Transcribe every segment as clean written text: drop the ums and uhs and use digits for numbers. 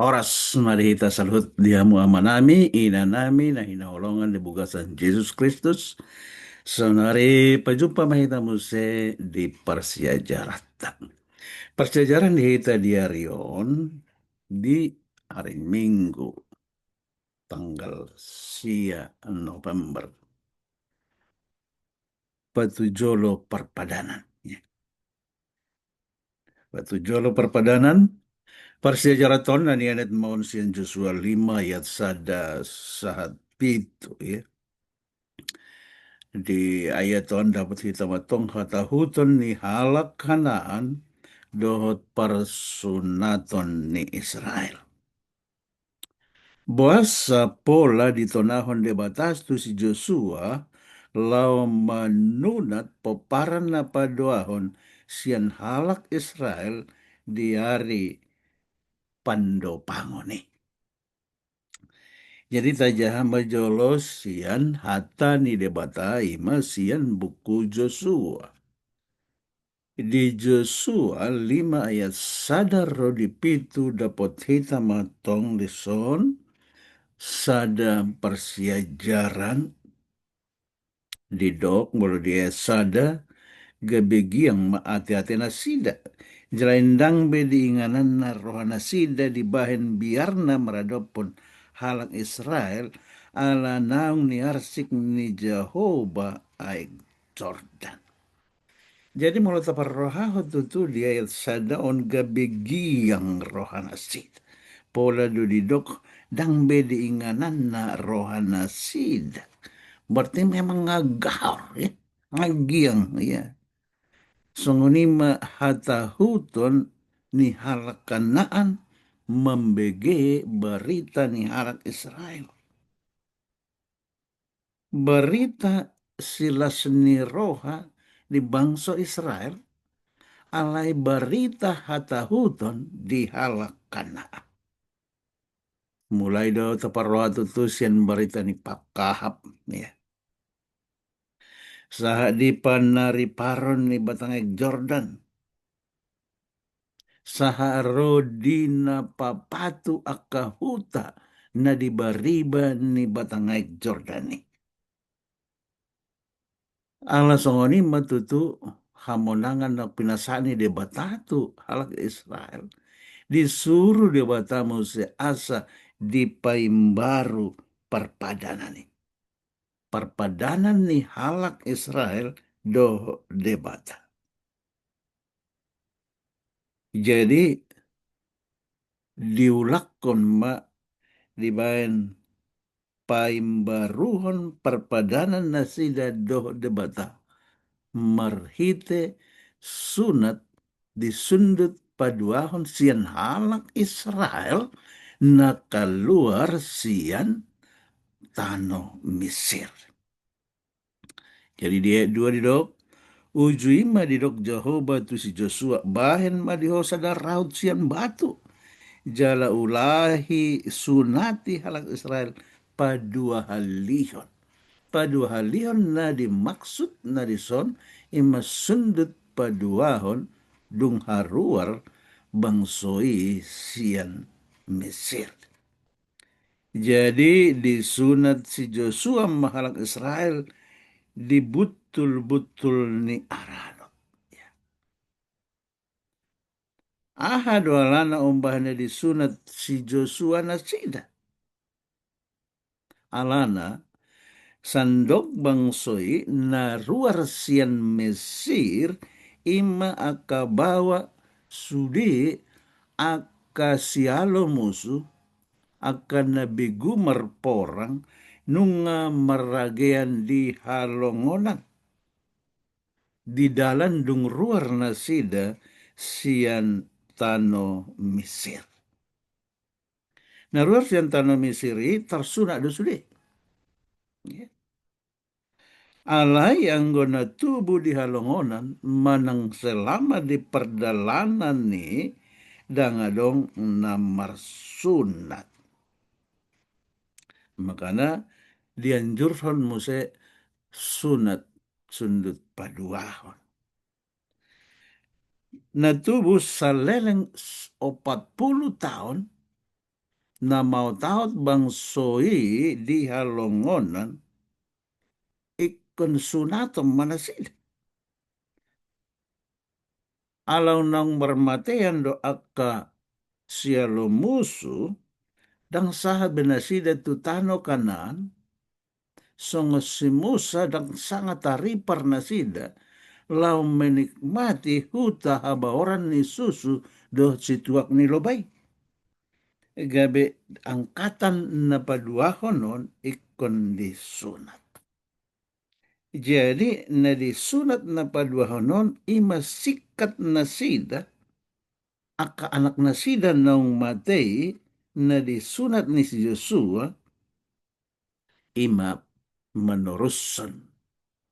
Oras marihita salut dihamu amanami, inanami na hinaulongan ni bugasan Jesus Kristus. Sonari pajumpa mahita muse di Persiajaratan. Persiajaran dihita di Arion di hari Minggu, tanggal November. Patujolo Perpadanan. Ya. Patujolo Perpadanan. Persiajaratan na niyanet maun siyan Joshua 5 ayat sada sahat pito. Ya. Di ayat on dapat kita matong hatahuton ni halak kanaan dohot parsunaton ni Israel. Boasa pola ditonahon de batas tu si Joshua lau manunat peparan na padoahon sian halak Israel di hari pandopangone. Jadi tajah majolos sian hata ni debatai sian buku Joshua. Di Joshua 5 ayat sadar rodi pitu dapat hita matong lison sada persiajaran di dok mulu dia sada gabegiang maati-ati na sida. Jelaindang be diinganan na rohana sida di bahen biarna meradopon halang Israel ala naung ni arsik ni Jehovah aik Jordan. Jadi mulut rohaho tutu dia sada on gabegiang rohana sida. Pola do didok dang be diinganan na rohana sida. Berarti memang ngagaur ya. Ngagiang ya. Songonima hatahuton ni halak Kanaan membege berita ni halak Israel. Berita silas ni roha di bangsa Israel alai berita hatahuton di halak Kanaan. Mulai do taparroa tutusian berita ni pakahap ya. Saha di panari paron ni batangek Jordan. Saha rodina papatu akahuta na dibariba ni batangaik Jordani. Ala songoni matutu hamonangan na pinasani de batatu halak Israel. Disuruh de batamu se asa di paimbaru perpadanan ni. Perpadanan ni halak Israel do debata. Jadi diulakon ma dibayan paimbaruhon perpadanan nasida doh debata marhite sunat disundut paduahon sian halak Israel na keluar sian tano Mesir. Jadi dia dua didok ujui ma didok Jehovah tu si Joshua bahen ma dihosa dar raut sian batu jala ulahi sunati halak Israel padua halihon. Padua halihon na dimaksud na dison ima sundut paduahon dung haruar bangsoi sian Mesir. Jadi disunat si Joshua mahalak Israel dibutul-butul ni arano. Aha doalana umbahnya disunat si Joshua na sida. Alana sandok bangsoi na ruar sian Mesir ima akabawa sudi akasialo musuh akan nabigu merporang nunga meragean di halongonan di dalam dung ruar nasida sian tano Mesir. Nah ruar sian tano Mesir tersunak dosudi. Ya. Alai anggona tubuh di halongonan manang selama di perdalanan ni dangadong namar sunat. Makanya dianjurkan muse sunat sundut paduahon. Nah tubuh saleleng 40 tahun na mau taot bang soi di halongonan ikon sunatom manasid. Alau nang bermatean do akka sialo musu dang saha benasida tutano kanan songo si Musa dang sangat taripar nasida lau menikmati huta haba orang ni susu do situak ni lobai. Gabe angkatan na paduahonon ikon disunat. Jadi na disunat na paduahonon ima sikat nasida aka anak nasida naung matei na disunat ni si Yosua ima meneruskan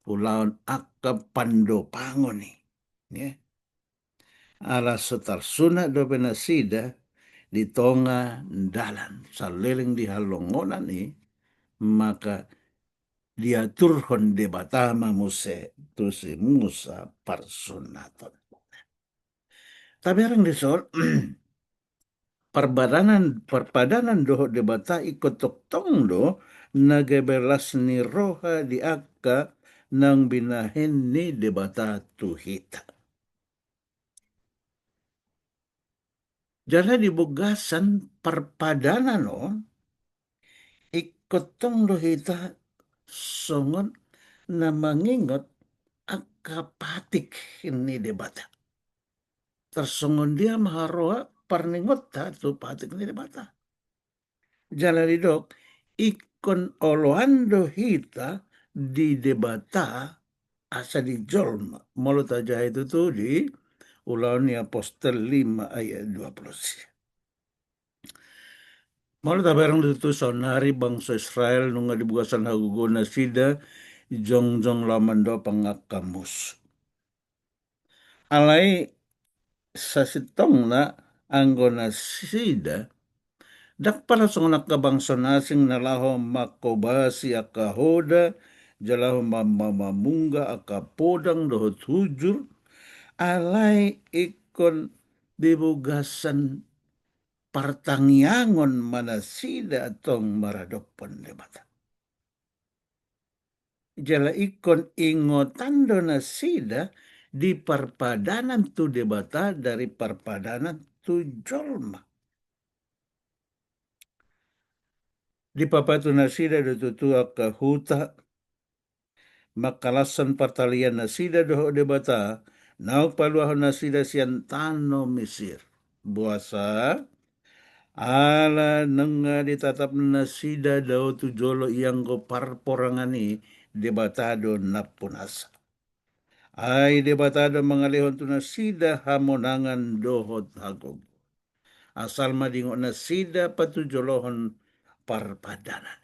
ulaun aka pandopangoni. Ya. Ala setar sunat do penasida di tonga dalan saliling di halongonan ni maka diaturhon debatama muse tu si Musa parsunaton. Tapi orang disol perpadanan doho debata ikut tong do nagebelas ni roha di akka nang binahin ni debata tuhita. Jadi dibugasan perpadanan no ikut tong do hita songon na mangingot akapatik ini debata. Tersongon dia maharoa parningot tu patik ini debata. Jalari dok ikon oloando hita di debata asa di jolma. Mulut aja itu tuh di Ulangan Apostel 5 ayat 20. Malu tabarang itu sonari bangsa Israel nunga dibukasan haguguna sida jong lamando pangakamus. Alai sasitong na anggona sida dak para songonak kabangsa nasing nalaho makobasi akahoda jalaho mamamungga akapodang dohot hujur alai ikon dibugasan partangyangon manasida atong maradopon debata. Jala ikon ingotando nasida di perpadanan tu debata dari perpadanan tu jolma. Di papatu nasida do tutua ke huta makalasan partalian nasida do debata nau paluaho nasida siantano Mesir. Buasa ala nenga ditatap nasida dao tu jolo yang go parporangani debatado napunasa. Ai debatado mengalihon tu nasida hamonangan dohot hagog. Asal madingo nasida patujolohon parpadanan.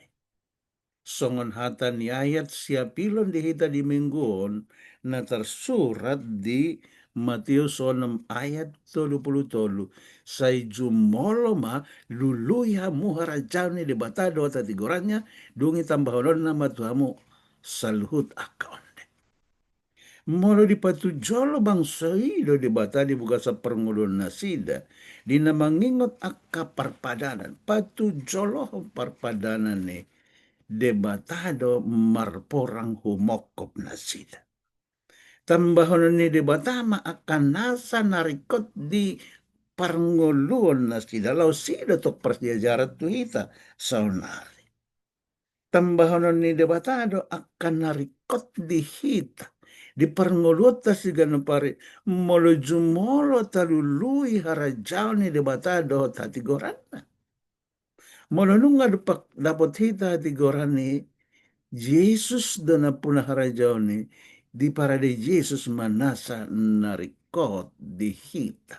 Songon hata ni ayat siapilon dihita di mingguon na tersurat di Matius 6 ayat 33 say jumolo ma luluya muharajau ni debatado tatigorannya dungi tambahonon nama tuamu salhut akaon. Molo di patujolo bangsa ido debata di buka sa perngulun nasida di namangingot akka parpadanan patujolo parpadanan ni debatado marporang humokop nasida. Tambahon ni debatama akan nasa narikot di parnguluan nasida lau sida tok persejarat tu hita saunari. Tambahonon ni debatado akan narikot di hita di parngolota sigano pare molo jumolo talului harajau ni debatado tati gorana. Molo nunga dapat hita hati gorani Yesus dona punah harajau ni di parade Yesus manasa narikot di hita.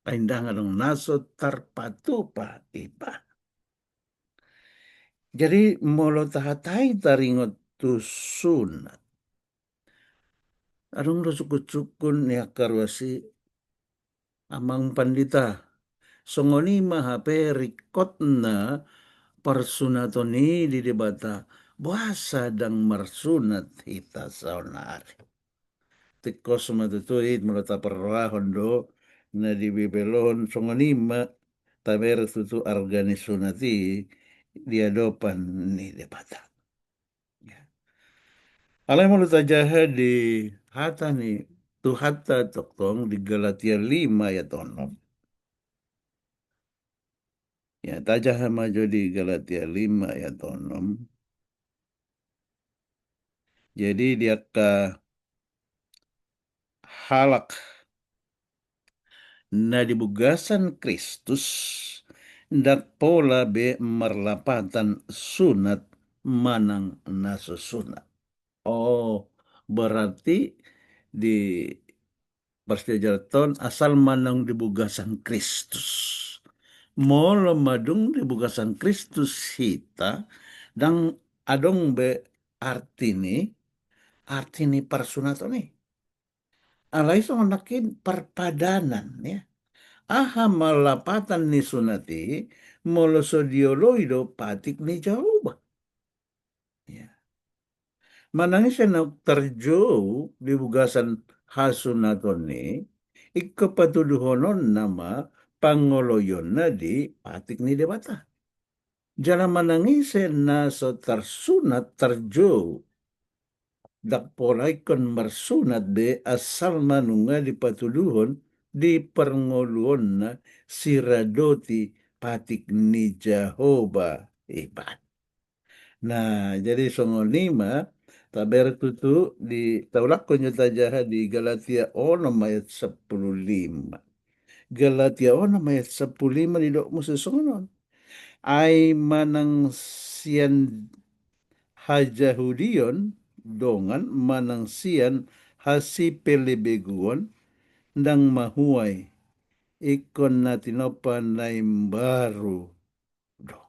Paindangan dong naso tarpatupa iba. Jadi molo tahatai taringot tu sunat. Adong do sukun ya karwasi amang pandita. Songoni mahape rikot na parsunatoni di debata. Buasa dang marsunat hita saunari. Tikos matutuit mulata perwahon do na di bibelon songonima taber tutu organisunati dia dopan ni debata. Ya. Alai mulut aja di hata ni tu hata toktong di Galatia 5 ya tono. Ya tajah maju di Galatia 5 ya tonom. Jadi dia ke halak na dibugasan Kristus ndak pola be merlapatan sunat manang nasusunat. Oh, berarti di persejarahton asal manang dibugasan Kristus. Molo madung dibugasan Kristus hita dan adong be artini persunatan nih. Alai so nakin perpadanan ya. Aha malapatan ni sunati molo sodioloido patik ni jauh. Ya. Manangis na terjauh di bugasan hasunaton ni ikapatuduhonon nama pangoloyon na di patik ni debata. Jala manangis na so tersunat terjauh dak polay kon marsunat de asal manunga di patuduhon di perngoluon na siradoti patik ni Jehovah ibat. Nah, jadi songonima taber tutu di taulak konyota jaha di Galatia 6 ayat 15. Galatia 6 ayat 15 di dok musuh songonon. Ai manang sian hajahudion dongan manang sian hasi pelebeguon ndang mahuai ikon natinopa naim baru do.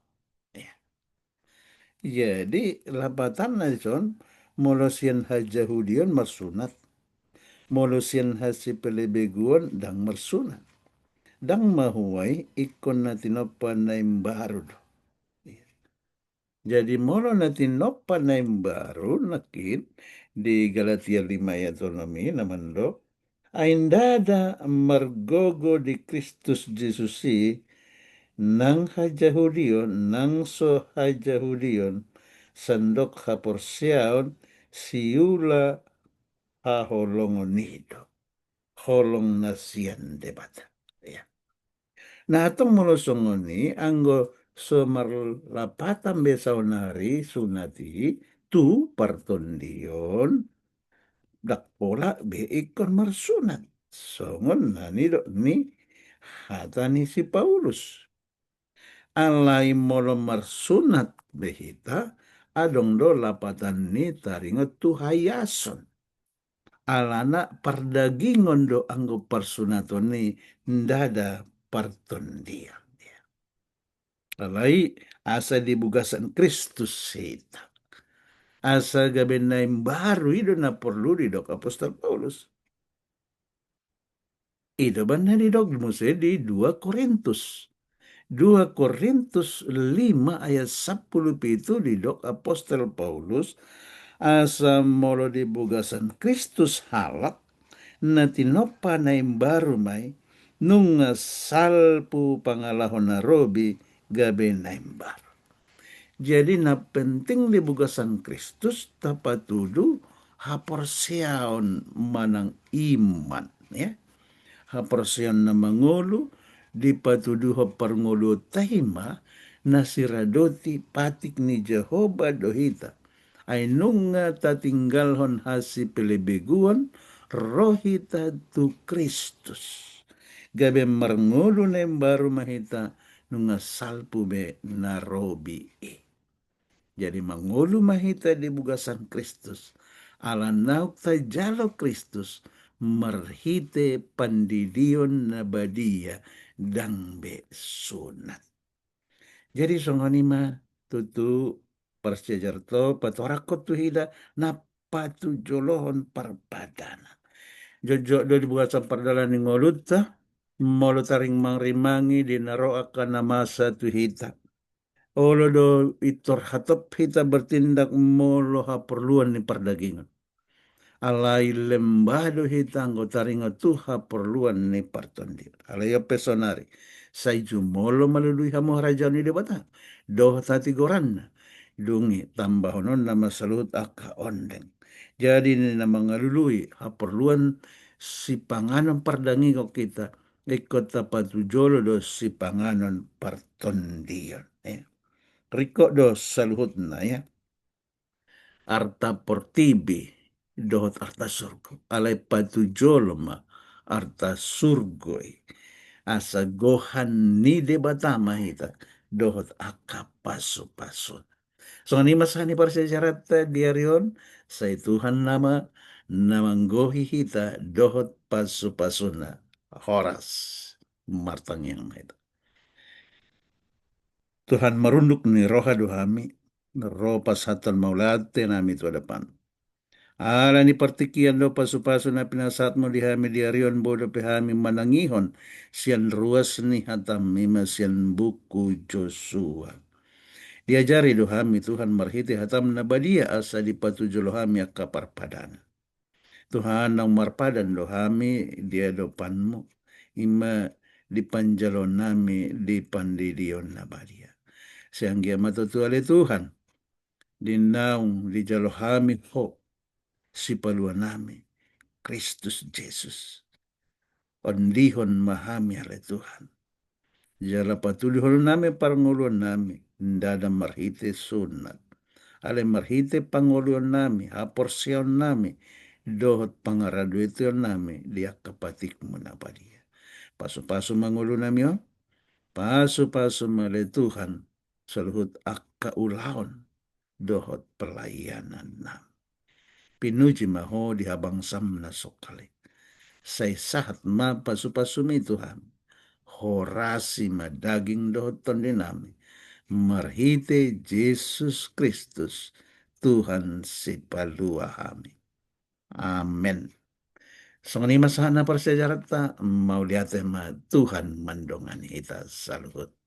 Ya. Jadi lapatan naison molosian hajahudion marsunat, molosian hasi pelebeguon dang marsunat, dang mahuai ikon natinopa naim baru do. Jadi molo natin nopa naim baru nakit di Galatia 5 ayat onomi namando aindada margogo di Kristus Jesusi nang hajahudion nang so hajahudion sandok haporsiaon siula haholongonido holong nasian debata ya. Nah atong molosongoni anggo somarlapatan besaunari sunati tu partondion dak pola be ikon marsunat songon nani do ni hatani si Paulus alai molo marsunat behita adong do lapatan ni taringot tu hayason alana pardagingon do anggo parsunaton ni ndada partondia. Alai asa dibugasan Kristus sita. Asa gabenay baru ido na perlu didok Apostol Paulus. Ido ba na didok muse di 2 Korintus. 2 Korintus 5 ayat 10 itu didok Apostol Paulus asa molo dibugasan Kristus halak na tinopa na baru may nunga salpu pangalahon na robi gabe na baru. Jadi na penting di bugasan Kristus tapatudu haporsiaon manang iman ya. Haporsiaon na mangulu di patudu haparngulu tahima nasiradoti patik ni Jehovah dohita. Ainunga tatinggalhon hasi pelebeguan rohita tu Kristus. Gabe marngulu na baru mahita nunga salpu be narobi Jadi mangulu mahita di bugasan Kristus. Ala nauk jalo Kristus marhite pandidion na badia dang be sunat. Jadi songonima tutu persjajarto patorakot tu hida na patu jolohon parpadana. Jojo do dibugasan pardalan ni ngolutta molo taring mangrimangi dinaro akan namasa tu hita. Olo do itor hatop hita bertindak molo ha perluan ni perdagingan. alai lembado hitango taringo tuha perluan ni partondir. Alaya pesonari. Sai jumolo malului hamo rajani de bata. Doh tati goranna. Dungi tambah non nama salut aka ondeng. Jadi ni nama ngalului haperluan si panganan pardangi ko kita. Ikut tapatujolo do si panganan partondian. Riko do saluhutna ya arta portibi dohot arta surgo alai patu jolma arta surgoi asa gohan ni de batama hita dohot aka pasu pasun so ni masani parsa syarat diarion sai Tuhan nama namanggohi hita dohot pasu pasuna horas martang yang hita Tuhan merunduk ni roha dohami roh pasatan maulate nami tu depan ala ni partikian do pasu-pasu na pinasat mo diha mediarion bodo pehami manangihon sian ruas ni hatam mima sian buku Joshua. Diajari dohami Tuhan marhiti hatam na badia asa dipatujo lohami akapar padan. Tuhan ang marpadan dohami dia dopanmu ima dipanjalon nami dipandidion na badia. Sianggia matutuale Tuhan dinaung di jalohami ho si paluan nami Kristus Jesus. Ondihon mahami ale Tuhan. Jala patulihon nami paranguluan nami. Ndada marhite sunat. Ale marhite panguluan nami. Haporsion nami. Dohot pangaraduition nami. Dia kapatik munapadia. Pasu-pasu mangulu nami o. Pasu-pasu male Tuhan. Saluhut akka ulaon. Dohot pelayanan nami. Pinuji maho di habang samna sokale. Say sahat ma pasu-pasumi Tuhan. Horasi madaging doton dinami. Marhite Yesus Kristus. Tuhan si paluahami. Amen. So ni masahan na parsejarat ta. Mauliate ma Tuhan mandongan ita saluhut.